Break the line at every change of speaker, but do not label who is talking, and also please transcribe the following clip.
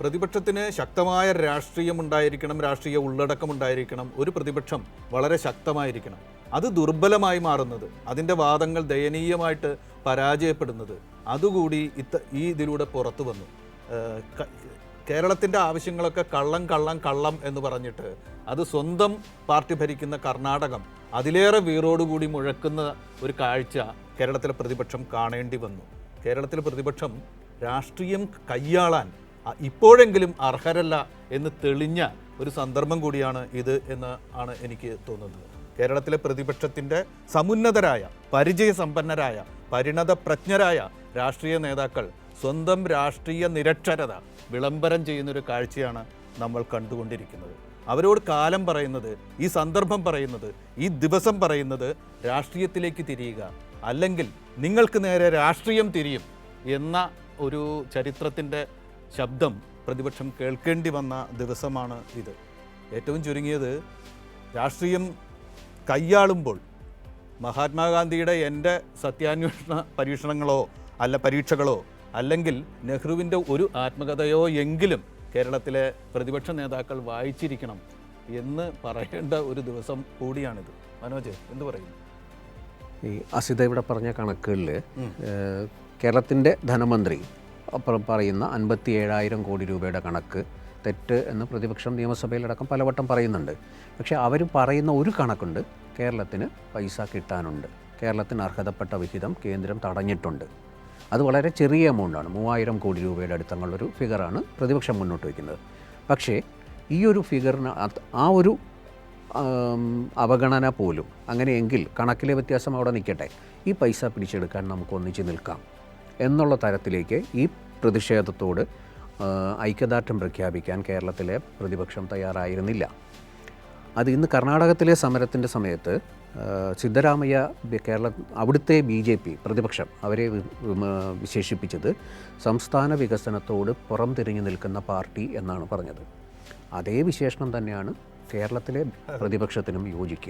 പ്രതിപക്ഷത്തിന് ശക്തമായ രാഷ്ട്രീയമുണ്ടായിരിക്കണം, രാഷ്ട്രീയ ഉള്ളടക്കമുണ്ടായിരിക്കണം. ഒരു പ്രതിപക്ഷം വളരെ ശക്തമായിരിക്കണം. അത് ദുർബലമായി മാറുന്നത്, അതിൻ്റെ വാദങ്ങൾ ദയനീയമായിട്ട് പരാജയപ്പെടുന്നത് അതുകൂടി ഈ ഇതിലൂടെ പുറത്തു വന്നു. കേരളത്തിൻ്റെ ആവശ്യങ്ങളൊക്കെ കള്ളം എന്ന് പറഞ്ഞിട്ട് അത് സ്വന്തം പാർട്ടി ഭരിക്കുന്ന കർണാടകം അതിലേറെ വീറോടുകൂടി മുഴക്കുന്ന ഒരു കാഴ്ച കേരളത്തിലെ പ്രതിപക്ഷം കാണേണ്ടി വന്നു. കേരളത്തിലെ പ്രതിപക്ഷം രാഷ്ട്രീയം കയ്യാളാൻ ഇപ്പോഴെങ്കിലും അർഹരല്ല എന്ന് തെളിഞ്ഞ ഒരു സന്ദർഭം കൂടിയാണ് ഇത് എന്ന് ആണ് എനിക്ക് തോന്നുന്നത്. കേരളത്തിലെ പ്രതിപക്ഷത്തിൻ്റെ സമുന്നതരായ, പരിചയസമ്പന്നരായ, പരിണതപ്രജ്ഞരായ രാഷ്ട്രീയ നേതാക്കൾ സ്വന്തം രാഷ്ട്രീയ നിരക്ഷരത വിളംബരം ചെയ്യുന്നൊരു കാഴ്ചയാണ് നമ്മൾ കണ്ടുകൊണ്ടിരിക്കുന്നത്. അവരോട് കാലം പറയുന്നത്, ഈ സന്ദർഭം പറയുന്നത്, ഈ ദിവസം പറയുന്നത് രാഷ്ട്രീയത്തിലേക്ക് തിരിയുക, അല്ലെങ്കിൽ നിങ്ങൾക്ക് നേരെ രാഷ്ട്രീയം തിരിയും എന്ന ഒരു ചരിത്രത്തിൻ്റെ ശബ്ദം പ്രതിപക്ഷം കേൾക്കേണ്ടി വന്ന ദിവസമാണ് ഇത്. ഏറ്റവും ചുരുങ്ങിയത് രാഷ്ട്രീയം കയ്യാളുമ്പോൾ മഹാത്മാഗാന്ധിയുടെ എൻ്റെ സത്യാന്വേഷണ പരീക്ഷകളോ അല്ലെങ്കിൽ നെഹ്റുവിൻ്റെ ഒരു ആത്മകഥയോ എങ്കിലും കേരളത്തിലെ പ്രതിപക്ഷ നേതാക്കൾ വായിച്ചിരിക്കണം എന്ന് പറയേണ്ട ഒരു ദിവസം കൂടിയാണിത്. മനോജ് എന്ത് പറയുന്നു?
ഈ അസിത ഇവിടെ പറഞ്ഞ കണക്കുകളിൽ കേരളത്തിൻ്റെ ധനമന്ത്രി പറയുന്ന 57,000 കോടി രൂപയുടെ കണക്ക് തെറ്റ് എന്ന് പ്രതിപക്ഷം നിയമസഭയിലടക്കം പലവട്ടം പറയുന്നുണ്ട്. പക്ഷേ അവർ പറയുന്ന ഒരു കണക്കുണ്ട്, കേരളത്തിന് പൈസ കിട്ടാനുണ്ട്, കേരളത്തിന് അർഹതപ്പെട്ട വിഹിതം കേന്ദ്രം തടഞ്ഞിട്ടുണ്ട്. അത് വളരെ ചെറിയ എമൗണ്ടാണ്, 3,000 കോടി രൂപയുടെ അടുത്തങ്ങുള്ളൊരു ഫിഗറാണ് പ്രതിപക്ഷം മുന്നോട്ട് വയ്ക്കുന്നത്. പക്ഷേ ഈ ഒരു ഫിഗറിന് ആ ഒരു അവഗണന പോലും, അങ്ങനെയെങ്കിൽ കണക്കിലെ വ്യത്യാസം അവിടെ നിൽക്കട്ടെ, ഈ പൈസ പിടിച്ചെടുക്കാൻ നമുക്ക് ഒന്നിച്ച് നിൽക്കാം എന്നുള്ള തരത്തിലേക്ക് ഈ പ്രതിഷേധത്തോട് ഐക്യദാർഢ്യം പ്രഖ്യാപിക്കാൻ കേരളത്തിലെ പ്രതിപക്ഷം തയ്യാറായിരുന്നില്ല. അത് ഇന്ന് കർണാടകത്തിലെ സമരത്തിൻ്റെ സമയത്ത് സിദ്ധരാമയ്യ അവിടുത്തെ BJP പ്രതിപക്ഷം അവരെ വിശേഷിപ്പിച്ചത് സംസ്ഥാന വികസനത്തോട് പുറം തിരിഞ്ഞു നിൽക്കുന്ന പാർട്ടി എന്നാണ് പറഞ്ഞത്. അതേ വിശേഷണം തന്നെയാണ് കേരളത്തിലെ പ്രതിപക്ഷത്തിനും